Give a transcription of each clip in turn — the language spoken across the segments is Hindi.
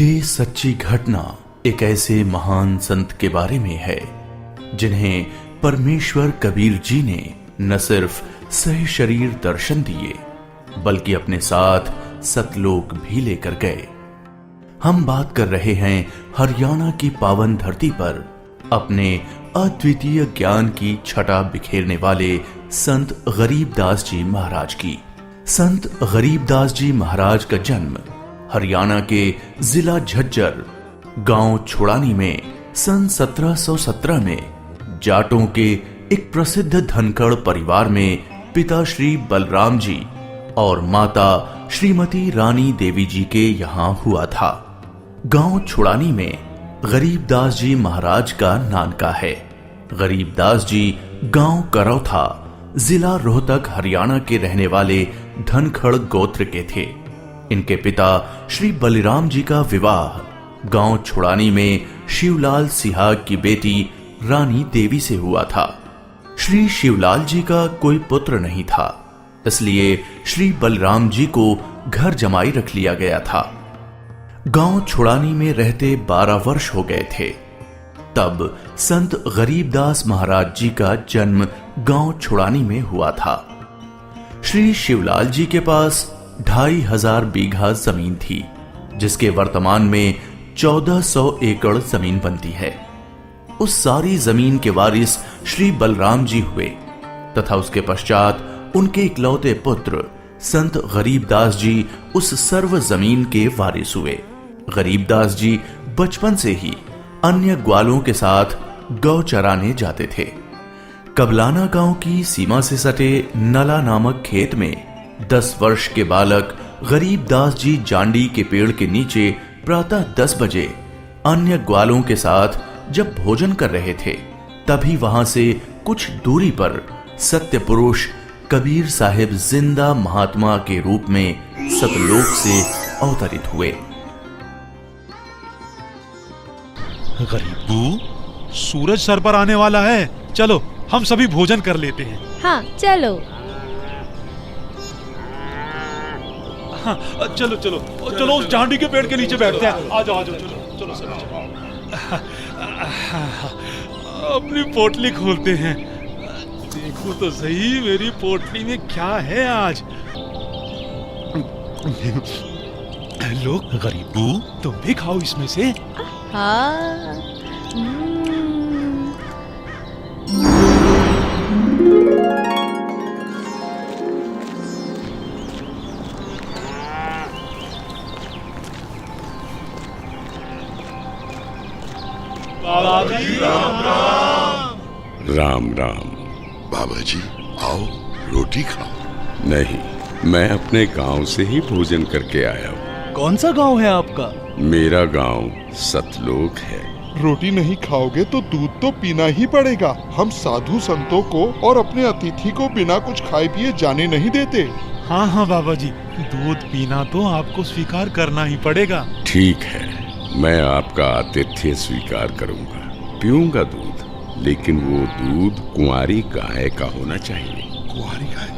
ये सच्ची घटना एक ऐसे महान संत के बारे में है जिन्हें परमेश्वर कबीर जी ने न सिर्फ सह शरीर दर्शन दिए बल्कि अपने साथ सतलोक भी लेकर गए। हम बात कर रहे हैं हरियाणा की पावन धरती पर अपने अद्वितीय ज्ञान की छटा बिखेरने वाले संत गरीबदास जी महाराज की। संत गरीबदास जी महाराज का जन्म हरियाणा के जिला झज्जर गांव छुड़ानी में सन 1717 में जाटों के एक प्रसिद्ध धनखड़ परिवार में पिता श्री बलराम जी और माता श्रीमती रानी देवी जी के यहाँ हुआ था। गांव छुड़ानी में गरीबदास जी महाराज का नानका है। गरीबदास जी गांव करौथा जिला रोहतक हरियाणा के रहने वाले धनखड़ गोत्र के थे। इनके पिता श्री बलिराम जी का विवाह गांव छुड़ानी में शिवलाल सिहाग की बेटी रानी देवी से हुआ था। श्री शिवलाल जी का कोई पुत्र नहीं था, इसलिए श्री बलराम जी को घर जमाई रख लिया गया था। गांव छुड़ानी में रहते 12 वर्ष हो गए थे तब संत गरीबदास महाराज जी का जन्म गांव छुड़ानी में हुआ था। श्री शिवलाल जी के पास 2500 बीघा जमीन थी, जिसके वर्तमान में 1400 एकड़ जमीन बनती है। उस सारी जमीन के वारिस श्री बलराम जी हुए तथा उसके पश्चात उनके इकलौते पुत्र संत गरीबदास जी उस सर्व जमीन के वारिस हुए। गरीबदास जी बचपन से ही अन्य ग्वालों के साथ गौ चराने जाते थे। कबलाना गांव की सीमा से सटे नला नामक खेत में 10 वर्ष के बालक गरीबदास जी जांडी के पेड़ के नीचे प्रातः 10 बजे अन्य ग्वालों के साथ जब भोजन कर रहे थे, तभी वहां से कुछ दूरी पर सत्य पुरुष कबीर साहिब जिंदा महात्मा के रूप में सतलोक से अवतरित हुए। गरीबू, सूरज सर पर आने वाला है, चलो हम सभी भोजन कर लेते हैं। हाँ चलो। हाँ, चलो चलो चलो उस जांडी के पेड़ के नीचे बैठते हैं। आ जाओ चलो चलो सर। अपनी पोटली खोलते हैं, देखो तो सही मेरी पोटली में क्या है आज। लो गरीबू, तुम भी खाओ इसमें से। हाँ। राम राम। बाबा जी आओ, रोटी खाओ। नहीं, मैं अपने गांव से ही भोजन करके आया हूँ। कौन सा गांव है आपका? मेरा गांव सतलोक है। रोटी नहीं खाओगे तो दूध तो पीना ही पड़ेगा। हम साधु संतों को और अपने अतिथि को बिना कुछ खाए पिए जाने नहीं देते। हाँ हाँ बाबा जी, दूध पीना तो आपको स्वीकार करना ही पड़ेगा। ठीक है, मैं आपका आतिथ्य स्वीकार करूंगा, पीऊंगा दूध, लेकिन वो दूध कुंवारी गाय का होना चाहिए। कुंवारी गाय?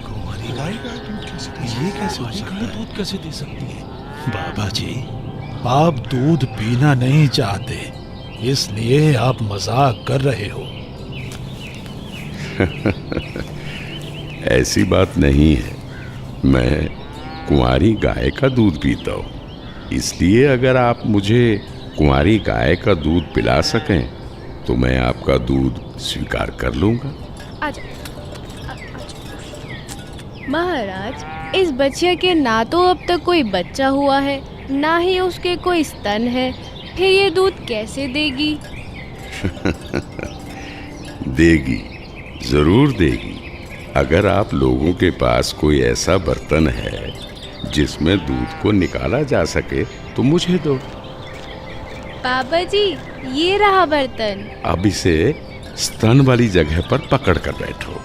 कुंवारी गाय? ये कैसे दूध कैसे दे सकती है? बाबा जी, आप दूध पीना नहीं चाहते, इसलिए आप मजाक कर रहे हो। ऐसी बात नहीं है, मैं कुंवारी गाय का दूध पीता हूँ, इसलिए अगर आप मुझे कुंवारी गाय का दूध पिला सकें तो मैं आपका दूध स्वीकार कर लूंगा। आजा। महाराज, इस बच्चे के ना तो अब तक कोई बच्चा हुआ है, ना ही उसके कोई स्तन है, फिर ये दूध कैसे देगी? देगी, जरूर देगी। अगर आप लोगों के पास कोई ऐसा बर्तन है जिसमें दूध को निकाला जा सके तो मुझे दो। बाबा जी, ये रहा बर्तन। अब इसे स्तन वाली जगह पर पकड़ कर बैठो।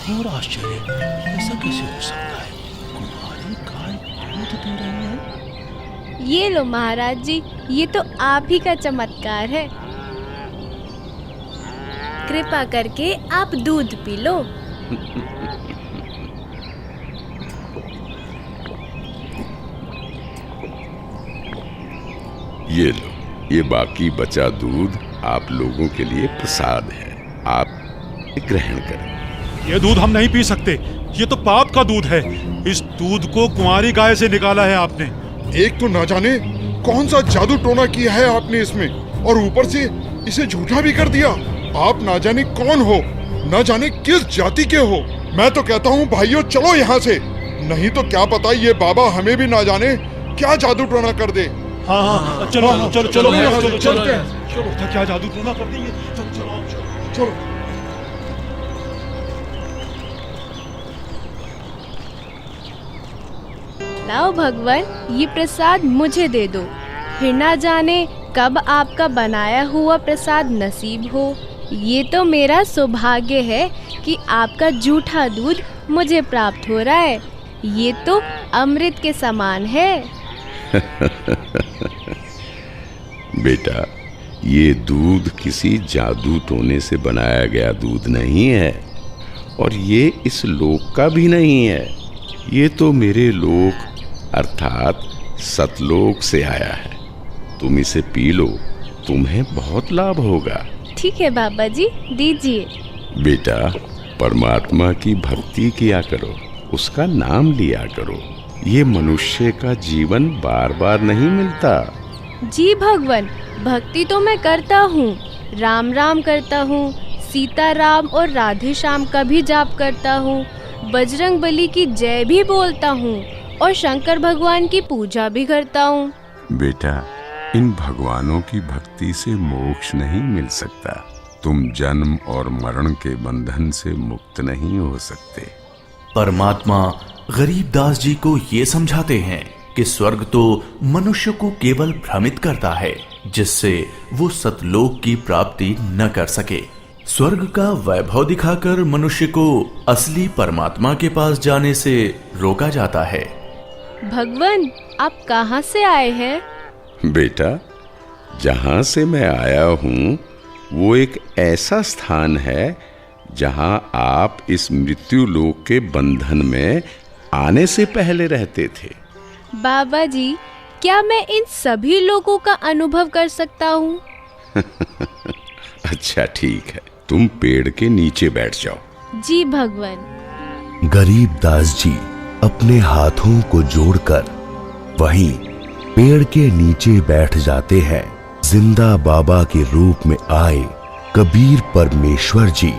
घोर आश्चर्य, ऐसा कैसे हो सकता है? कुंवारी गाय दूध दे रही है। ये लो महाराज जी, ये तो आप ही का चमत्कार है। कृपा करके आप दूध पी लो। ये लो, ये बाकी बचा दूध आप लोगों के लिए प्रसाद है, आप ग्रहण करें। ये दूध हम नहीं पी सकते, ये तो पाप का दूध है। इस दूध को कुंवारी गाय से निकाला है आपने। एक तो ना जाने कौन सा जादू टोना किया है आपने इसमें, और ऊपर से इसे झूठा भी कर दिया। आप ना जाने कौन हो, ना जाने किस जाति के हो। मैं तो कहता हूँ भाइयों चलो यहाँ से, नहीं तो क्या पता ये बाबा हमें भी ना जाने क्या जादू टोना कर दे। हाँ, चलो चलो चलो चलो चलते हैं। चलो, क्या जादू टोना कर देंगे। चलो। लाओ भगवान, ये प्रसाद मुझे दे दो, फिर ना जाने कब आपका बनाया हुआ प्रसाद नसीब हो। ये तो मेरा सौभाग्य है कि आपका जूठा दूध मुझे प्राप्त हो रहा है। ये तो अमृत के समान है। बेटा, ये दूध किसी जादू टोने से बनाया गया दूध नहीं है, और ये इस लोक का भी नहीं है। ये तो मेरे लोक अर्थात सतलोक से आया है। तुम इसे पी लो, तुम्हें बहुत लाभ होगा। ठीक है बाबा जी, दीजिए। बेटा, परमात्मा की भक्ति किया करो, उसका नाम लिया करो। ये मनुष्य का जीवन बार बार नहीं मिलता। जी भगवान, भक्ति तो मैं करता हूँ, राम राम करता हूँ, सीता राम और राधे श्याम का भी जाप करता हूँ, बजरंग बली की जय भी बोलता हूँ और शंकर भगवान की पूजा भी करता हूँ। बेटा, इन भगवानों की भक्ति से मोक्ष नहीं मिल सकता। तुम जन्म और मरण के बंधन से मुक्त नहीं हो सकते। परमात्मा गरीबदास जी को ये समझाते हैं कि स्वर्ग तो मनुष्य को केवल भ्रमित करता है, जिससे वो सतलोक की प्राप्ति न कर सके। स्वर्ग का वैभव दिखाकर मनुष्य को असली परमात्मा के पास जाने से रोका जाता है। भगवान, आप कहाँ से आए हैं? बेटा, जहाँ से मैं आया हूँ वो एक ऐसा स्थान है जहाँ आप इस मृत्यु लोक के बंधन में आने से पहले रहते थे। बाबा जी, क्या मैं इन सभी लोगों का अनुभव कर सकता हूँ? अच्छा ठीक है, तुम पेड़ के नीचे बैठ जाओ। जी भगवान। गरीबदास जी अपने हाथों को जोड़कर वहीं पेड़ के नीचे बैठ जाते हैं। जिंदा बाबा के रूप में आए कबीर परमेश्वर जी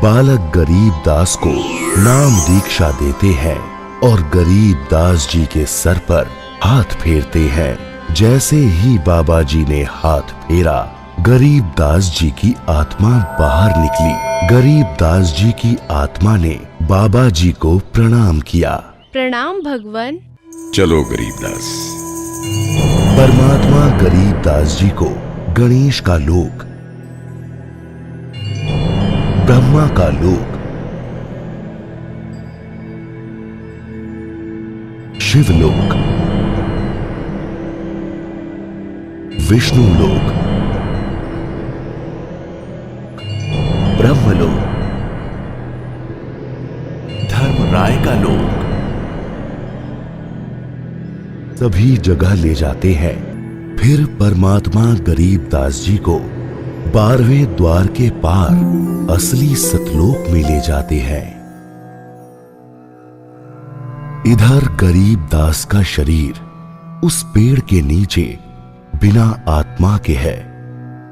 बालक गरीबदास को नाम दीक्षा देते हैं और गरीबदास जी के सर पर हाथ फेरते हैं। जैसे ही बाबा जी ने हाथ फेरा, गरीबदास जी की आत्मा बाहर निकली। गरीबदास जी की आत्मा ने बाबा जी को प्रणाम किया। प्रणाम भगवान। चलो गरीबदास। परमात्मा गरीबदास जी को गणेश का लोक, ब्रह्मा का लोक, शिवलोक, विष्णु लोक, ब्रह्मलोक, धर्मराय का लोक, सभी जगह ले जाते हैं। फिर परमात्मा गरीबदास जी को 12वें द्वार के पार असली सतलोक में ले जाते हैं। इधर गरीबदास का शरीर उस पेड़ के नीचे बिना आत्मा के है।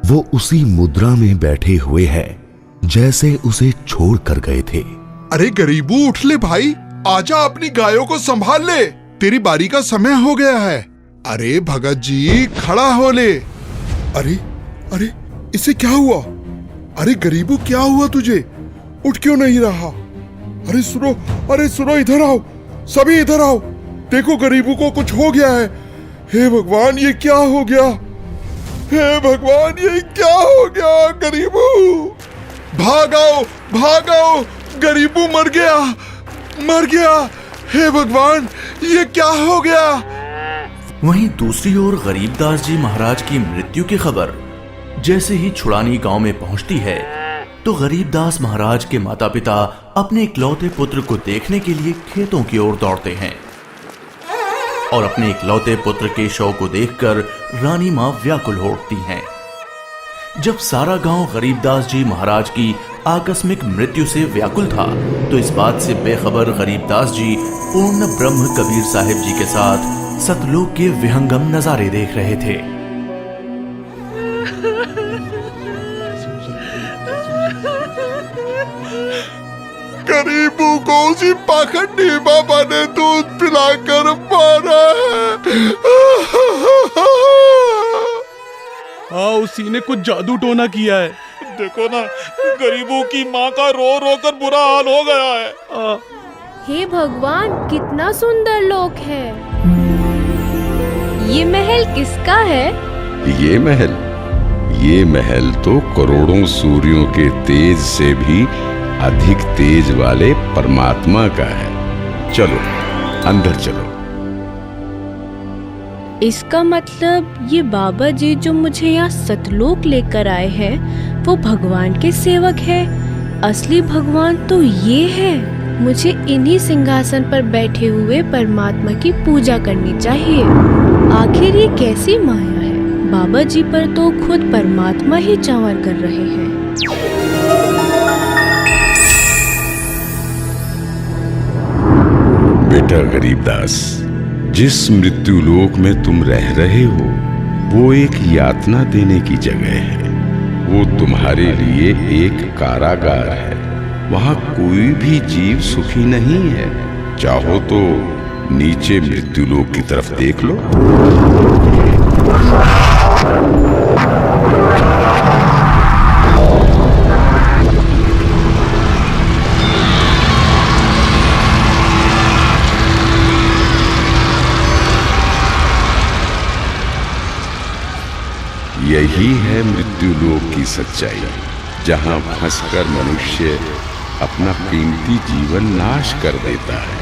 वो उसी मुद्रा में बैठे हुए हैं जैसे उसे छोड़ कर गए थे। अरे गरीबू, उठ ले भाई, आजा, अपनी गायों को संभाल ले, तेरी बारी का समय हो गया है। अरे भगत जी, खड़ा हो ले। अरे अरे, इसे क्या हुआ? अरे गरीबू, क्या हुआ तुझे? उठ क्यों नहीं रहा? अरे सुनो, अरे सुनो, इधर आओ, सभी इधर आओ। देखो गरीबू को कुछ हो गया है। हे भगवान, ये क्या हो गया? हे भगवान, ये क्या हो गया? गरीबू, भागाओ भागाओ, गरीबू मर गया, मर गया। हे भगवान, ये क्या हो गया? वहीं दूसरी ओर गरीबदास जी महाराज की मृत्यु की खबर जैसे ही छुड़ानी गांव में पहुंचती है, तो तो गरीबदास महाराज के माता पिता अपने इकलौते पुत्र को देखने के लिए खेतों की ओर दौड़ते हैं और अपने इकलौते पुत्र के शव को देखकर रानी मां व्याकुल हो उठती हैं। जब सारा गांव गरीबदास जी महाराज की आकस्मिक मृत्यु से व्याकुल था, तो इस बात से बेखबर गरीबदास जी पूर्ण ब्रह्म कबीर साहिब जी के साथ सतलोक के विहंगम नजारे देख रहे थे। गरीबों को उसी पाखंडी बाबा ने दूध पिलाकर मारा है। हाँ, उसी ने कुछ जादू टोना किया है। देखो ना, गरीबों की माँ का रो रो कर बुरा हाल हो गया है। हे भगवान, कितना सुंदर लोक है। ये महल किसका है? ये महल तो करोड़ों सूर्यों के तेज से भी अधिक तेज वाले परमात्मा का है। चलो अंदर चलो। इसका मतलब ये बाबा जी जो मुझे यहाँ सतलोक लेकर आए हैं, वो भगवान के सेवक है। असली भगवान तो ये है। मुझे इन्हीं सिंहासन पर बैठे हुए परमात्मा की पूजा करनी चाहिए। आखिर ये कैसी माया है? बाबा जी पर तो खुद परमात्मा ही चावर कर रहे हैं। बेटा गरीबदास, जिस मृत्यु लोक में तुम रह रहे हो वो एक यातना देने की जगह है। वो तुम्हारे लिए एक कारागार है। वहां कोई भी जीव सुखी नहीं है। चाहो तो नीचे मृत्यु लोक की तरफ देख लो। यही है मृत्यु लोक की सच्चाई, जहां फंसकर मनुष्य अपना कीमती जीवन नाश कर देता है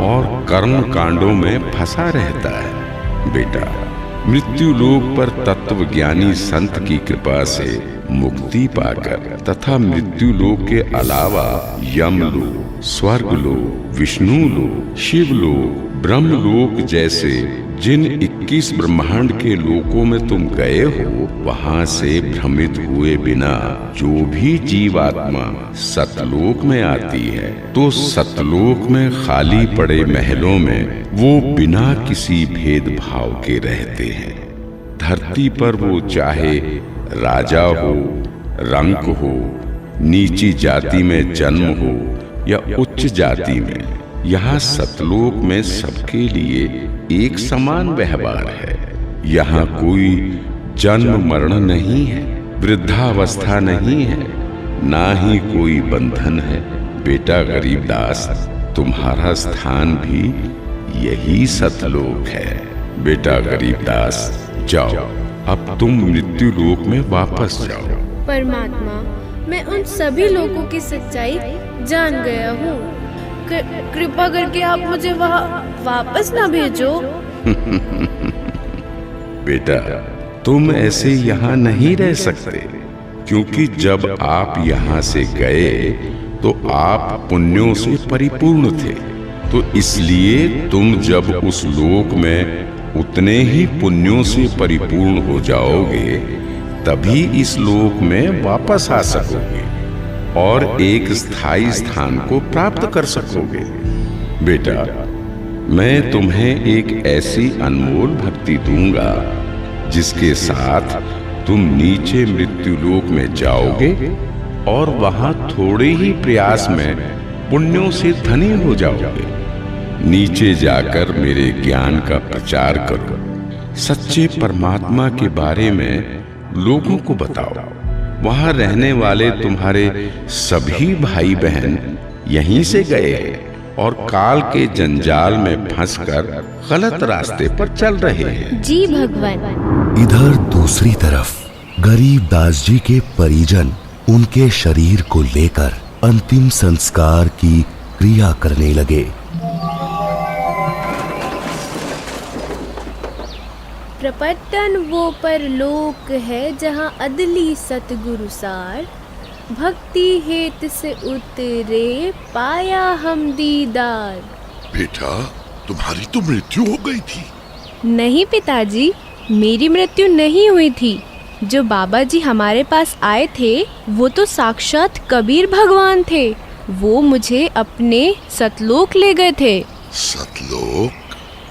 और कर्म कांडों में फंसा रहता है। बेटा, मृत्यु लोक पर तत्वज्ञानी संत की कृपा से मुक्ति पाकर तथा मृत्यु लोक के अलावा यमलोक, स्वर्गलोक, विष्णु लोक, शिवलोक, ब्रह्मलोक जैसे जिन 21 ब्रह्मांड के लोकों में तुम गए हो, वहां से भ्रमित हुए बिना जो भी जीवात्मा सतलोक में आती है, तो सतलोक में खाली पड़े महलों में वो बिना किसी भेदभाव के रहते हैं। धरती पर वो चाहे राजा हो, रंक हो, नीची जाति में जन्म हो या उच्च जाति में, यहाँ सतलोक में सबके लिए एक समान व्यवहार है। यहाँ कोई जन्म मरण नहीं है, वृद्धावस्था नहीं है, ना ही कोई बंधन है। बेटा गरीबदास, तुम्हारा स्थान भी यही सतलोक है। बेटा गरीबदास, जाओ, अब तुम मृत्यु लोक में वापस जाओ। परमात्मा, मैं उन सभी लोगों की सच्चाई जान गया हूँ। कृपा करके आप मुझे वहाँ वापस ना भेजो। बेटा, तुम ऐसे यहाँ नहीं रह सकते, क्योंकि जब आप यहाँ से गए तो आप पुण्यों से परिपूर्ण थे। तो इसलिए तुम जब उस लोक में उतने ही पुण्यों से परिपूर्ण हो जाओगे, तभी इस लोक में वापस आ सकोगे और एक स्थायी स्थान को प्राप्त कर सकोगे। बेटा, मैं तुम्हें एक ऐसी अनमोल भक्ति दूंगा जिसके साथ तुम नीचे मृत्यु लोक में जाओगे और वहां थोड़े ही प्रयास में पुण्यों से धनी हो जाओगे। नीचे जाकर मेरे ज्ञान का प्रचार करो, सच्चे परमात्मा के बारे में लोगों को बताओ। वहां रहने वाले तुम्हारे सभी भाई बहन यहीं से गए हैं और काल के जंजाल में फंसकर गलत रास्ते पर चल रहे हैं। जी भगवान। इधर दूसरी तरफ गरीबदास जी के परिजन उनके शरीर को लेकर अंतिम संस्कार की क्रिया करने लगे। प्रपटन वो परलोक है जहाँ अदली सतगुरु सार, भक्ति हेत से उतरे पाया हम दीदार। बेटा, तुम्हारी तो मृत्यु हो गई थी। नहीं पिताजी, मेरी मृत्यु नहीं हुई थी। जो बाबा जी हमारे पास आए थे वो तो साक्षात कबीर भगवान थे। वो मुझे अपने सतलोक ले गए थे। सतलोक?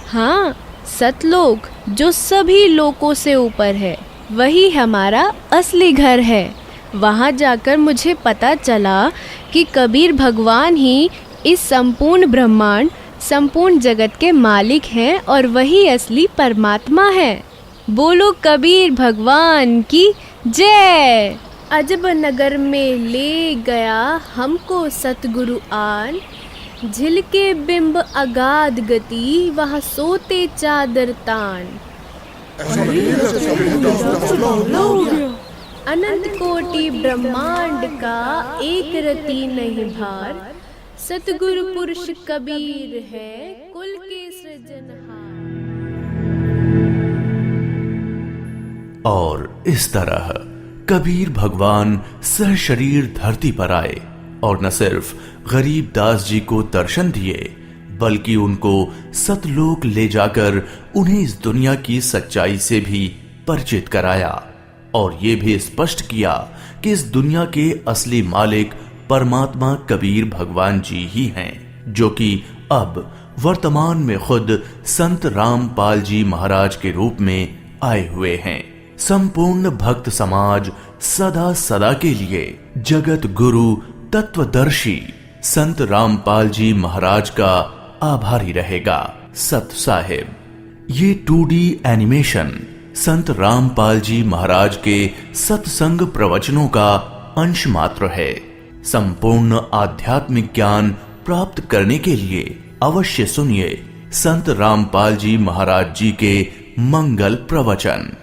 हाँ, सतलोक जो सभी लोकों से ऊपर है, वही हमारा असली घर है। वहाँ जाकर मुझे पता चला कि कबीर भगवान ही इस संपूर्ण ब्रह्मांड, संपूर्ण जगत के मालिक हैं और वही असली परमात्मा है। बोलो कबीर भगवान की जय। अजब नगर में ले गया हमको सतगुरु आन, झिलके बिंब अगाध गति वहाँ सोते चादर तान। अनंत कोटि ब्रह्मांड का एक रति नहीं भार, सतगुरु पुरुष कबीर है कुल के सृजनहार। और इस तरह कबीर भगवान सहशरीर धरती पर आए और न सिर्फ गरीब दास जी को दर्शन दिए, बल्कि उनको सतलोक ले जाकर उन्हें इस दुनिया की सच्चाई से भी परिचित कराया और ये भी स्पष्ट किया कि इस दुनिया के असली मालिक परमात्मा कबीर भगवान जी ही हैं, जो कि अब वर्तमान में खुद संत रामपाल जी महाराज के रूप में आए हुए हैं। संपूर्ण भक्त समाज सदा सदा के लिए जगत गुरु तत्वदर्शी संत रामपाल जी महाराज का आभारी रहेगा। सत साहिब। ये 2D एनिमेशन संत रामपाल जी महाराज के सत्संग प्रवचनों का अंश मात्र है। संपूर्ण आध्यात्मिक ज्ञान प्राप्त करने के लिए अवश्य सुनिए संत रामपाल जी महाराज जी के मंगल प्रवचन।